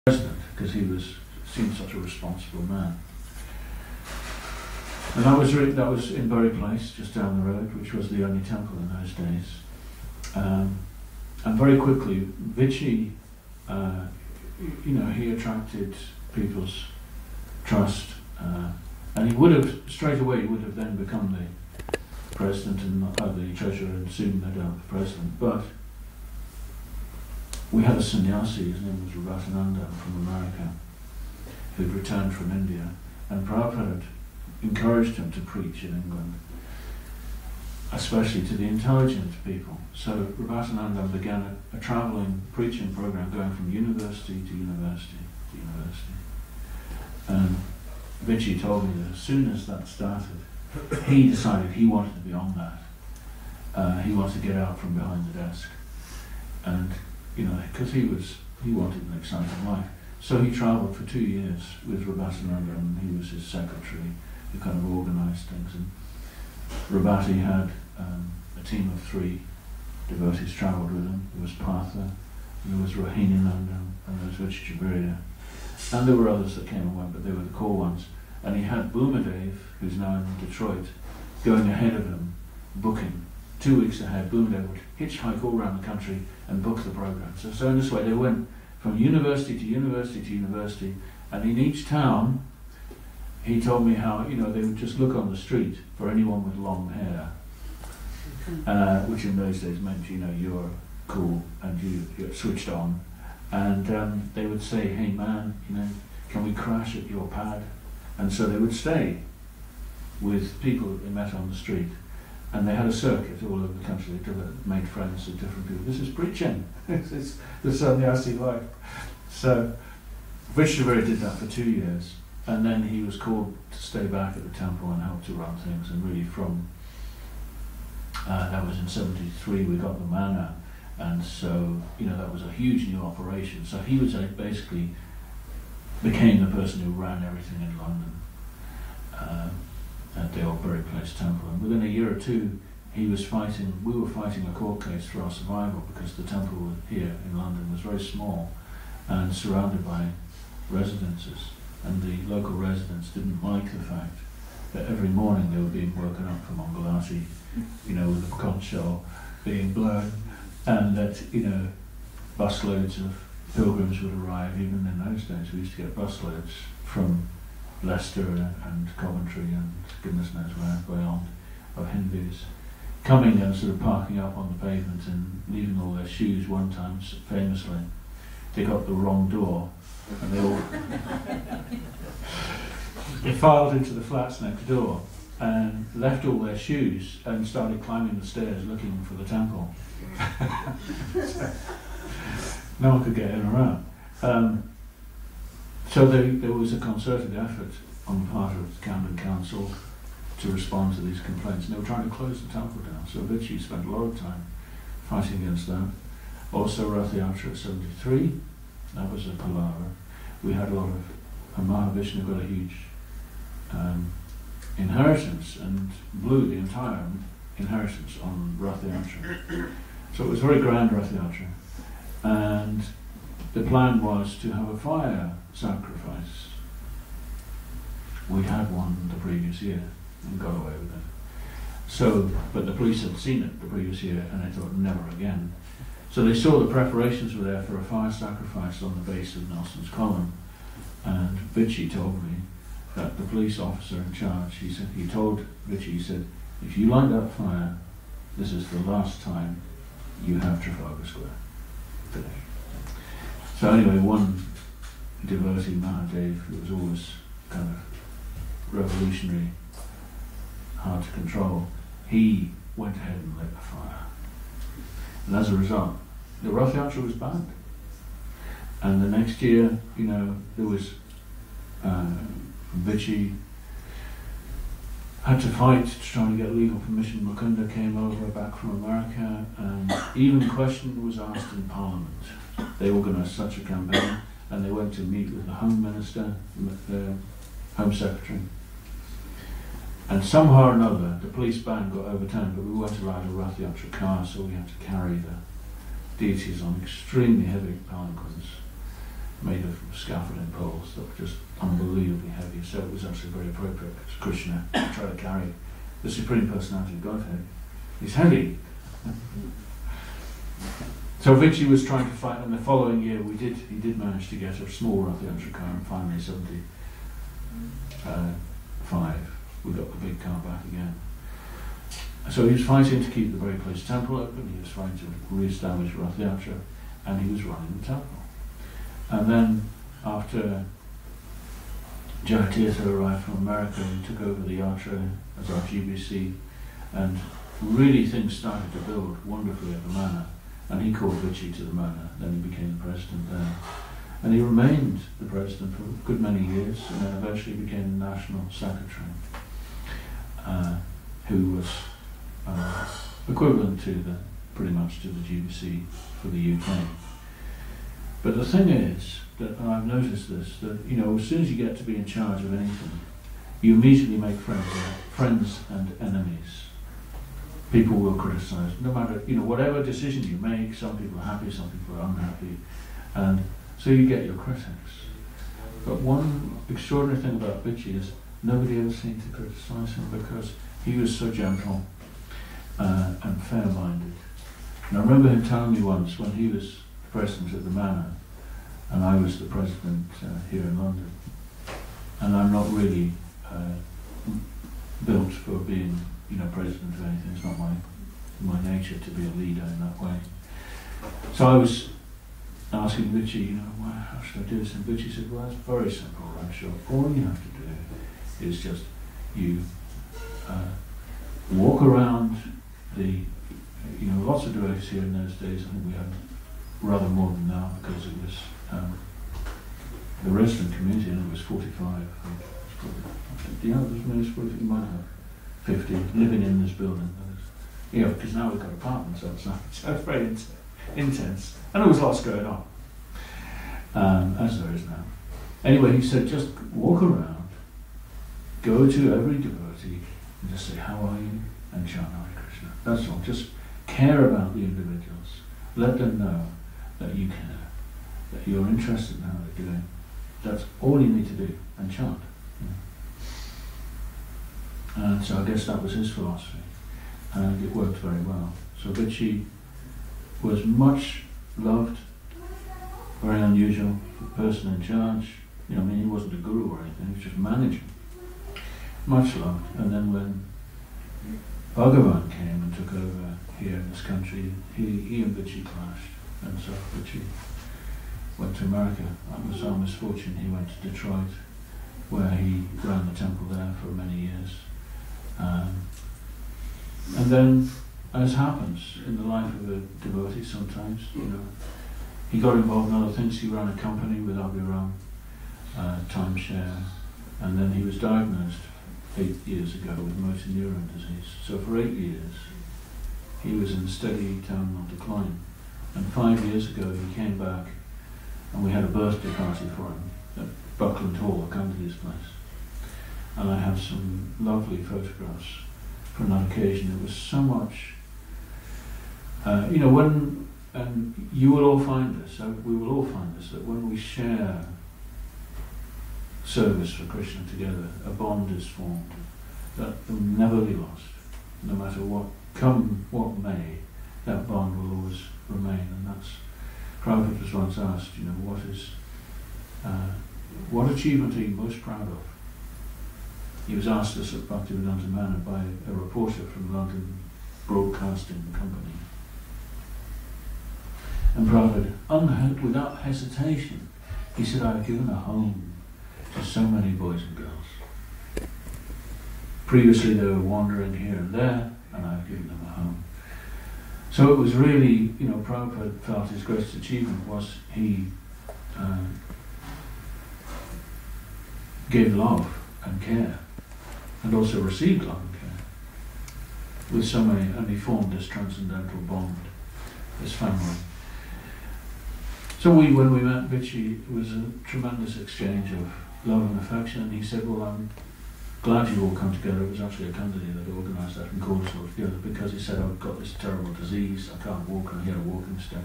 president, because he seemed such a responsible man. And that was in Bury Place, just down the road, which was the only temple in those days. And very quickly, Vichy, he attracted people's trust, and he would have then become the president and the treasurer, and soon no doubt the president. But we had a sannyasi, his name was Ratananda, from America, who'd returned from India, and Prabhupada had encouraged him to preach in England, especially to the intelligent people. So Ratananda began a travelling preaching program going from university to university to university. And Vichy told me that as soon as that started, he decided he wanted to be on that. He wanted to get out from behind the desk, and because he wanted an exciting life. So he travelled for 2 years with Ratananda, and he was his secretary, who kind of organised things. And Rabati had a team of 3 devotees travelled with him. There was Partha, there was Rohinyananda, and there was Vichichabhirya. And there were others that came and went, but they were the core ones. And he had Bhumadev, who's now in Detroit, going ahead of him, booking. 2 weeks ahead, Bhumadev would hitchhike all around the country and book the program. So in this way, they went from university to university to university, and in each town, he told me how, they would just look on the street for anyone with long hair, which in those days meant, you're cool and you're switched on. And they would say, hey man, can we crash at your pad? And so they would stay with people that they met on the street. And they had a circuit all over the country. They made friends with different people. This is preaching. It's the sannyasi life. So Vishnavara did that for 2 years. And then he was called to stay back at the temple and help to run things. And really from, that was in 73, we got the manna. And so, that was a huge new operation. So he was basically became the person who ran everything in London at the old Bury Place temple. And within a year or 2, we were fighting a court case for our survival, because the temple here in London was very small and surrounded by residences. And the local residents didn't like the fact that every morning they were being woken up from Mangalati, with the conch shell being blown, and that, busloads of pilgrims would arrive. Even in those days, we used to get busloads from Leicester and Coventry and goodness knows where beyond, of Hindus, coming and sort of parking up on the pavement and leaving all their shoes. One time, famously, they got the wrong door, and they filed into the flats next door and left all their shoes and started climbing the stairs looking for the temple. No one could get in or out. So there was a concerted effort on the part of the Camden Council to respond to these complaints. And they were trying to close the temple down. So Vichy spent a lot of time fighting against that. Also Rath Yatra at 73, that was a palaver. We had a lot of, Mahavishnu got a huge inheritance and blew the entire inheritance on Rath Yatra. So it was a very grand Rath Yatra. And the plan was to have a fire sacrifice. We'd had one the previous year and got away with it. So, but the police had seen it the previous year and they thought, never again. So they saw the preparations were there for a fire sacrifice on the base of Nelson's Column. And Vichy told me that the police officer in charge, he told Vichy, he said, if you light that fire, this is the last time you have Trafalgar Square today. So anyway, one devotee, Mahadev, who was always kind of revolutionary, hard to control, he went ahead and lit the fire. And as a result, the Rath Yatra was banned. And the next year, there was Vichy had to fight to try to get legal permission. Mukunda came over back from America, and even a question was asked in Parliament. They organised such a campaign, and they went to meet with the Home Minister, the Home Secretary. And somehow or another, the police ban got overturned, but we weren't allowed a Rath Yatra car, so we had to carry the deities on extremely heavy palanquins made of scaffolding poles that were just unbelievably heavy, so it was actually very appropriate as Krishna to try to carry the Supreme Personality of Godhead. He's heavy. So Vinci was trying to fight, and the following year he did manage to get a small Rath Yatra car, and finally 75 we got the big car back again. So he was fighting to keep the very place temple open, he was fighting to re-establish Rath Yatra, and he was running the temple. And then after Jayatirtha arrived from America, he took over the Yatra as our GBC, and really things started to build wonderfully at the manor, and he called Vichy to the manor, then he became the president there. And he remained the president for a good many years, and then eventually became the national secretary, who was equivalent to pretty much to the GBC for the UK. But the thing is, that, and I've noticed this, that as soon as you get to be in charge of anything, you immediately make friends and enemies. People will criticize, no matter, whatever decision you make, some people are happy, some people are unhappy, and so you get your critics. But one extraordinary thing about Vichy is nobody ever seemed to criticize him because he was so gentle and fair-minded. And I remember him telling me once when he was president at the manor, and I was the president here in London, and I'm not really built for being, president of anything. It's not my nature to be a leader in that way. So I was asking Vichy, how should I do this? And Vichy said, well, it's very simple, I'm sure. All you have to do is just you walk around the, lots of devotees here in those days. I think we had rather more than now because it was the resident community, and it was 45. I think the others, maybe 40, you might have 50 living in this building. Because now we've got apartments, so it's very intense. And there was lots going on, as there is now. Anyway, he said, just walk around, go to every devotee, and just say, how are you? And chant Hare Krishna. That's all. Just care about the individuals. Let them know that you care, that you're interested in how they're doing. That's all you need to do, and chant. And so I guess that was his philosophy, and it worked very well. So Vichy was much loved, very unusual person in charge. He wasn't a guru or anything, he was just managing. Much loved. And then when Bhagavan came and took over here in this country, he and Vichy clashed, and so Vichy went to America. That was our misfortune. He went to Detroit, where he ran the temple there for many years. And then, as happens in the life of a devotee sometimes, he got involved in other things. He ran a company with Abhiram, timeshare, and then he was diagnosed 8 years ago with motor neuron disease. So for 8 years, he was in steady terminal decline. And 5 years ago, he came back, and we had a birthday party for him at Buckland Hall, a Candidate's place. And I have some lovely photographs from that occasion. It was so much, when, and you will all find this, we will all find this, that when we share service for Krishna together, a bond is formed that will never be lost. No matter what may, that bond will always remain. And that's, Prabhupada was once asked, what achievement are you most proud of? He was asked this at Bhaktivedanta Manor by a reporter from London Broadcasting Company. And Prabhupada, without hesitation, he said, I've given a home to so many boys and girls. Previously they were wandering here and there, and I've given them a home. So it was really, Prabhupada felt his greatest achievement was he gave love and care, and also received love and care with so many, and he formed this transcendental bond, this family. So when we met Vichy, it was a tremendous exchange of love and affection, and he said, well, I'm glad you all come together. It was actually a candidate that organised that and called us all together, because he said, I've got this terrible disease, I can't walk, and he had a walking stick.